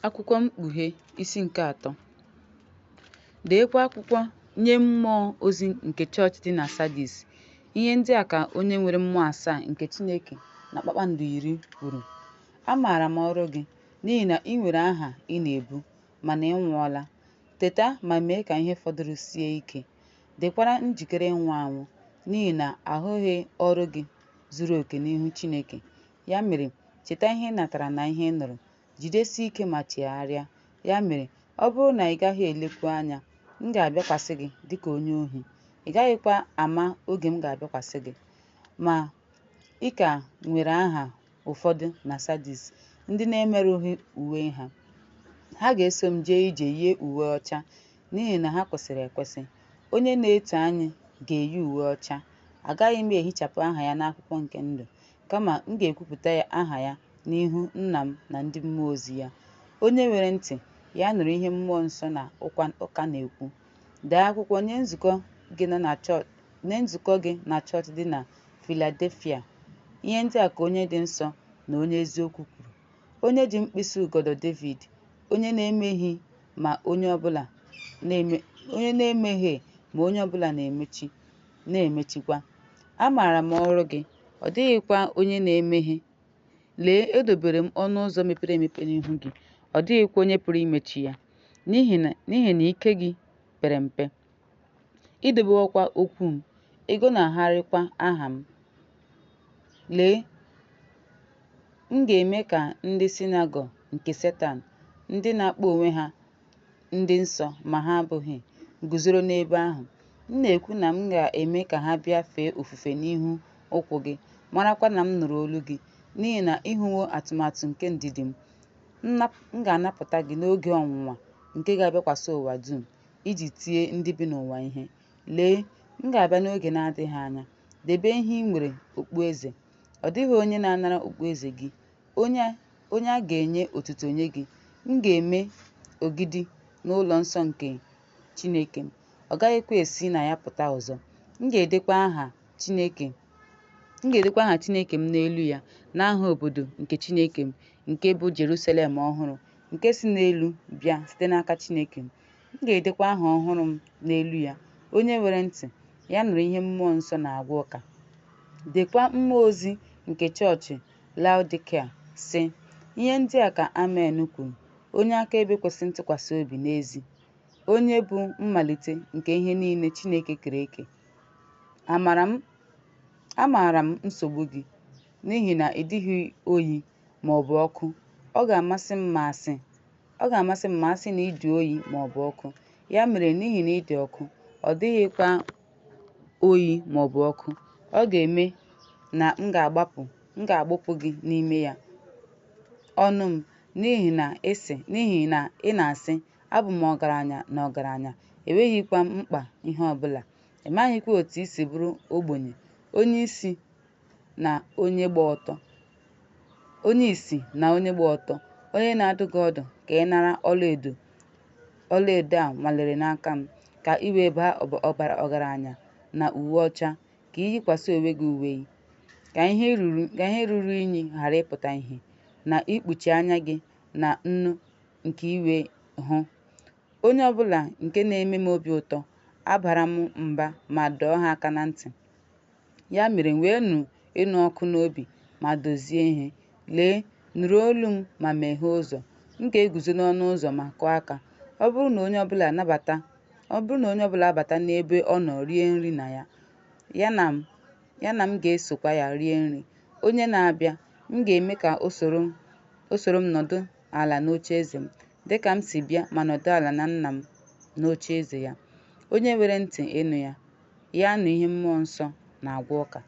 Akwụkwọ Mkpughe isi nke 3. Deekwa akwụkwọ nye mmụọ ozi nke chọọchị dị na Sardis. Ihe ndị a ka onye nwere mmụọ asaa nke Chineke na kpakpando 10 kwuru. Amaara m ọrụ gị, n'ihi na ị nwere aha ị na-ebu, mana ị nwụọla. Teta ma mee ka ihe fọdụrụ sie ike. Dịkwara njikere ịnwụ anwụ, n'ihi na ahụghị ọrụ gị zuru oke n'ihu Chineke. Ya mere, cheta ihe ị natara na ihe ị nụrụ, jidesie ike ma chegharịa. Ya mere, ọ bụrụ na ị gaghị elekwu anya, m ga-abịakwasị gị dịka onye ohi. Ị gaghịkwa ama oge m ga-abịakwasị gị. Ma ị ka nwere aha ụfọdụ na Sardis, ndị na-emerụghị uwe ha. Ha ga-eso m jee ije yie uwe ọcha, n'ihi na ha kwesịrị ekwesị. Onye na-eto anyị ga-eyi uwe ọcha. Agaghị m ehichapụ aha ya n'akwụkwọ nke ndụ, kama m ga-ekwupụta aha ya n'ihu Nna m na ndị mmụọ ozi ya. Onye nwere ntị, ya nụrụ ihe mmụọ nsọ na ụka na-ekwu. Dee akwụkwọ nye nzukọ gị na chọọchị dị na Filadelfia. Ihe ndị a ka onye dị nsọ na onye eziokwu kwuru, onye ji mkpịsị ugodi David, onye na-emehie ma onye ọbụla na-emechikwa. Amaara m ọrụ gị, ọ dịghịkwa onye na-emehie. Lee, edobere m ọnụ ụzọ mepere emepe n'ihu gị, ọ dịghịkwa onye pụrụ imechi ya. N'ihi na ike gị pere mpe, idebewokwa okwu m, ịgọnarịkwa aha m. Lee, m ga-eme ka ndị sinagọg nke Setan, ndị na-akpọ onwe ha ndị nsọ ma ha abụghị, guzoro n'ebe ahụ. M na-ekwu na m ga-eme ka ha bịa fee ofufe n'ihu ụkwụ gị, marakwa na m nụrụ olu gị, n'ihi na ịhụwo atụmatụ nke ndidi m. M ga-anapụta gị n'oge ọnwụnwa nke ga-abịakwasị ụwa dum, iji tie ndị bi n'ụwa ihe. Lee, m ga-abịa n'oge na-adịghị anya. Debe ihe ị nwere okpueze. Ọ dịghị onye na-anara okpueze gị, onye a ga-enye otuto nye gị. M ga-eme ogidi n'ụlọ nsọ nke Chineke m, ọ gaghịkwa esi na ya pụta ọzọ. M ga-edekwa aha Chineke m n'elu ya, na aha obodo nke Chineke m, nke bụ Jerusalem ọhụrụ, nke si n'elu bịa site n'aka Chineke m. M ga-edekwa aha ọhụrụ m n'elu ya. Onye nwere ntị, ya nụrụ ihe mmụọ nsọ na-agwa ụka. Deekwa mmụọ ozi nke chọọchị Laodikea, sị: Ihe ndị a ka Amen kwuru, onye akaebe kwesị ntụkwasị obi n'ezi, onye bụ mmalite nke ihe niile Chineke kere eke. Amaara m nsogbu gị, n'ihi na ị dịghị oyi ma ọ bụ ọkụ. Ọ ga-amasị m ma a sị na ị dị oyi ma ọ bụ ọkụ. Ya mere, n'ihi na ị dị ọkụ, ọ dịghịkwa oyi ma ọ bụ ọkụ, ọ ga-eme na m ga-agbụpụ gị n'ime ya ọnụ m, n'ihi na ị na-asị, abụ m ọgaranya na ọgaranya, enweghịkwa m mkpa ihe ọbụla. Ị maghịkwa otu i si bụrụ ogbenye, onye isi na onye gba ọtọ, onye na-adụ gị ọdụ ka ị nara ọlaedo a nwalere n'aka m, ka i wee baa ọgaranya na uwe ọcha, ka i yikwasị onwe gị uwe, ka ihe ruru unyi ghara ịpụta ìhè, na ikpuchi anya gị na nnu nke iwe hụ. Onye ọbụla nke na-eme m obi ụtọ abara m mba ma dọọ ha aka na ntị. Ya mere, nweenụ ịnụ ọkụ n'obi ma dozie ihe. Lee, nụrụ olu m ma meghee ụzọ. M ga-eguzo n'ọnụ ụzọ ma kụọ aka. Ọ bụrụ na onye ọbụla abata n'ebe ọ nọ rie nri na ya na m ga-esokwa ya rie nri. Onye na-abịa, m ga-eme ka o soro m nọdụ ala n'ocheeze m, dịka m si bịa ma nọdụ ala na Nna m n'ocheeze ya. Onye nwere ntị ịnụ ya, ya nụ ihe mmụọ nsọ na-agwa ụka.